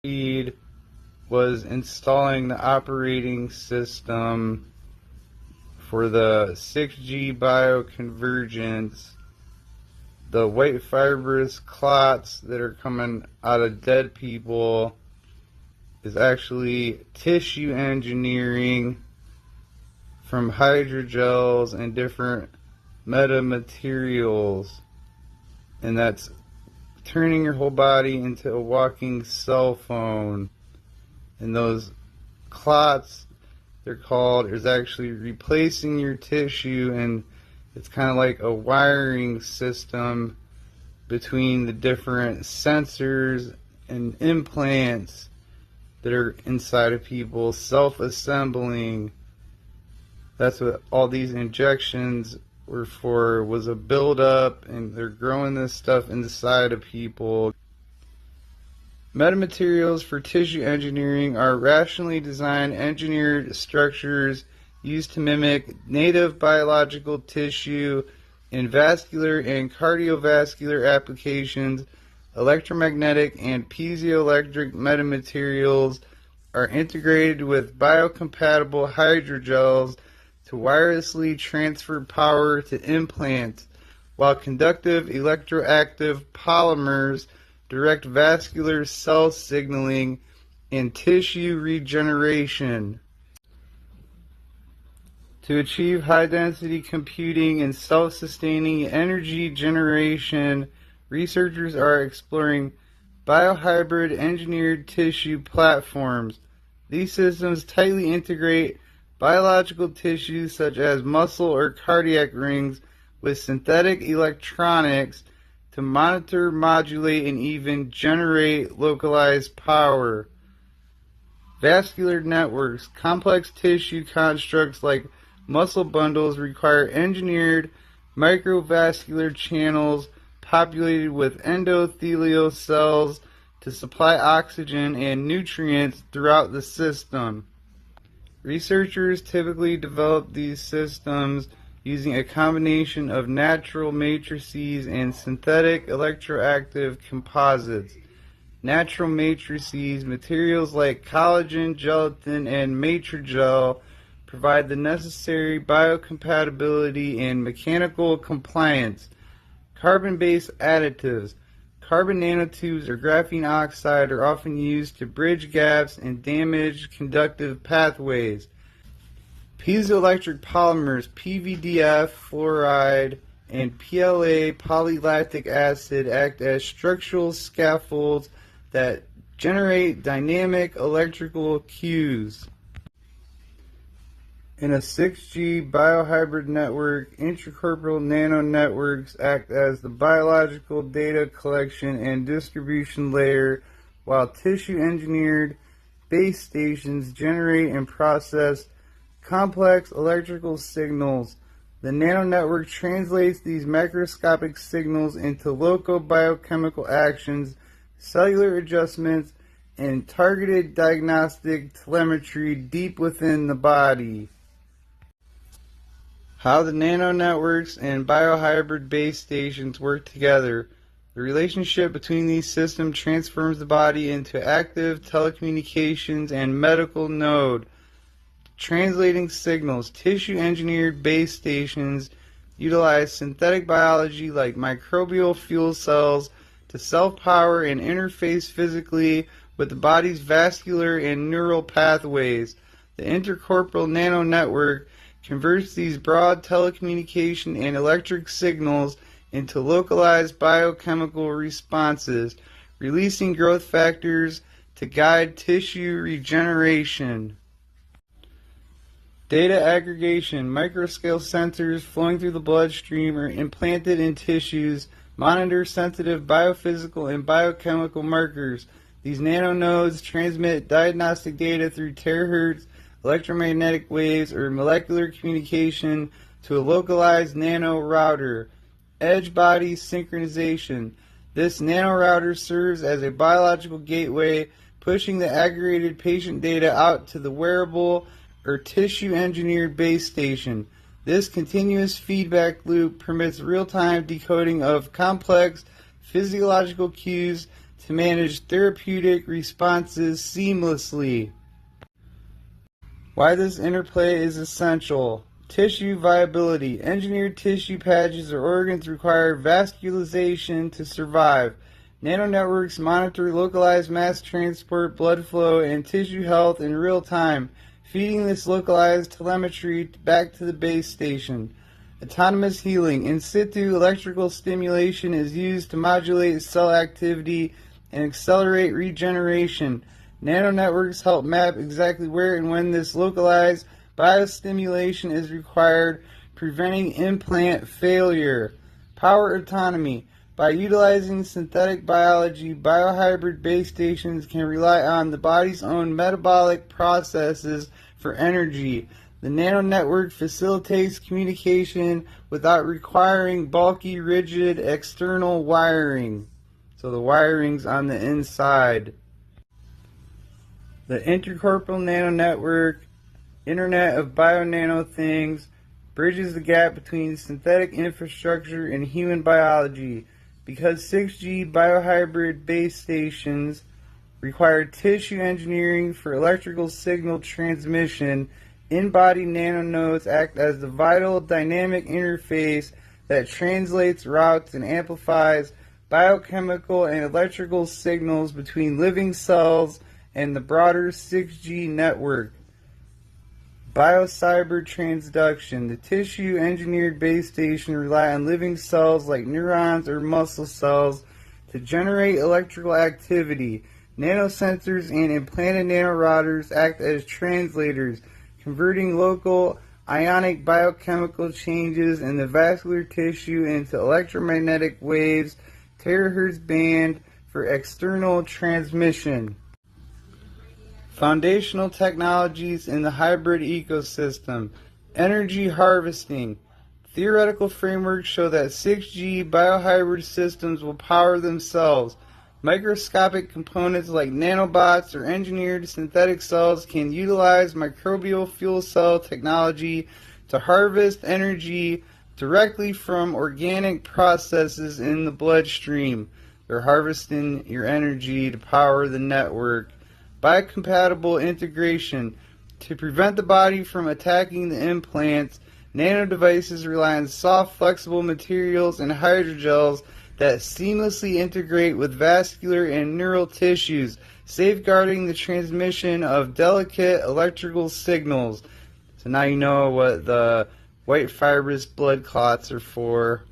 Reed was installing the operating system for the 6G bioconvergence. The white fibrous clots that are coming out of dead people is actually tissue engineering from hydrogels and different metamaterials, and that's turning your whole body into a walking cell phone. And those clots, they're called, is actually replacing your tissue, and it's kind of like a wiring system between the different sensors and implants that are inside of people, self-assembling. That's what all these injections were for, was a build-up, and they're growing this stuff inside of people. Metamaterials for tissue engineering are rationally designed, engineered structures used to mimic native biological tissue in vascular and cardiovascular applications. Electromagnetic and piezoelectric metamaterials are integrated with biocompatible hydrogels to wirelessly transfer power to implants, while conductive electroactive polymers direct vascular cell signaling and tissue regeneration. To achieve high-density computing and self-sustaining energy generation, researchers are exploring biohybrid engineered tissue platforms. These systems tightly integrate biological tissues such as muscle or cardiac rings with synthetic electronics to monitor, modulate, and even generate localized power. Vascular networks. Complex tissue constructs like muscle bundles require engineered microvascular channels populated with endothelial cells to supply oxygen and nutrients throughout the system. Researchers typically develop these systems using a combination of natural matrices and synthetic electroactive composites. Natural matrices, materials like collagen, gelatin, and matrigel, provide the necessary biocompatibility and mechanical compliance. Carbon-based additives. Carbon nanotubes or graphene oxide are often used to bridge gaps and damage conductive pathways. Piezoelectric polymers, PVDF, fluoride, and PLA, polylactic acid, act as structural scaffolds that generate dynamic electrical cues. In a 6G biohybrid network, intracorporeal nanonetworks act as the biological data collection and distribution layer, while tissue-engineered base stations generate and process complex electrical signals. The nanonetwork translates these macroscopic signals into local biochemical actions, cellular adjustments, and targeted diagnostic telemetry deep within the body. How the nanonetworks and biohybrid base stations work together. The relationship between these systems transforms the body into active telecommunications and medical node, translating signals. Tissue-engineered base stations utilize synthetic biology like microbial fuel cells to self-power and interface physically with the body's vascular and neural pathways. The intercorporeal nanonetwork converts these broad telecommunication and electric signals into localized biochemical responses, releasing growth factors to guide tissue regeneration. Data aggregation. Microscale sensors flowing through the bloodstream or implanted in tissues monitor sensitive biophysical and biochemical markers. These nanonodes transmit diagnostic data through terahertz electromagnetic waves or molecular communication to a localized nanorouter. Edge body synchronization. This nanorouter serves as a biological gateway, pushing the aggregated patient data out to the wearable or tissue-engineered base station. This continuous feedback loop permits real-time decoding of complex physiological cues to manage therapeutic responses seamlessly. Why this interplay is essential. Tissue viability. Engineered tissue patches or organs require vascularization to survive. Nanonetworks monitor localized mass transport, blood flow, and tissue health in real time, feeding this localized telemetry back to the base station. Autonomous healing. In situ electrical stimulation is used to modulate cell activity and accelerate regeneration. Nanonetworks help map exactly where and when this localized biostimulation is required, preventing implant failure. Power autonomy. By utilizing synthetic biology, biohybrid base stations can rely on the body's own metabolic processes for energy. The nanonetwork facilitates communication without requiring bulky, rigid external wiring. So the wiring's on the inside. The intercorporeal nanonetwork, Internet of Bio-Nano Things, bridges the gap between synthetic infrastructure and human biology. Because 6G biohybrid base stations require tissue engineering for electrical signal transmission, in-body nanonodes act as the vital dynamic interface that translates, routes, and amplifies biochemical and electrical signals between living cells and the broader 6G network. Biocyber transduction. The tissue-engineered base station rely on living cells like neurons or muscle cells to generate electrical activity. Nanosensors and implanted nanorouters act as translators, converting local ionic biochemical changes in the vascular tissue into electromagnetic waves, terahertz band, for external transmission. Foundational technologies in the hybrid ecosystem. Energy harvesting. Theoretical frameworks show that 6G biohybrid systems will power themselves. Microscopic components like nanobots or engineered synthetic cells can utilize microbial fuel cell technology to harvest energy directly from organic processes in the bloodstream. They're harvesting your energy to power the network. Biocompatible integration. To prevent the body from attacking the implants, nanodevices rely on soft, flexible materials and hydrogels that seamlessly integrate with vascular and neural tissues, safeguarding the transmission of delicate electrical signals. So now you know what the white fibrous blood clots are for.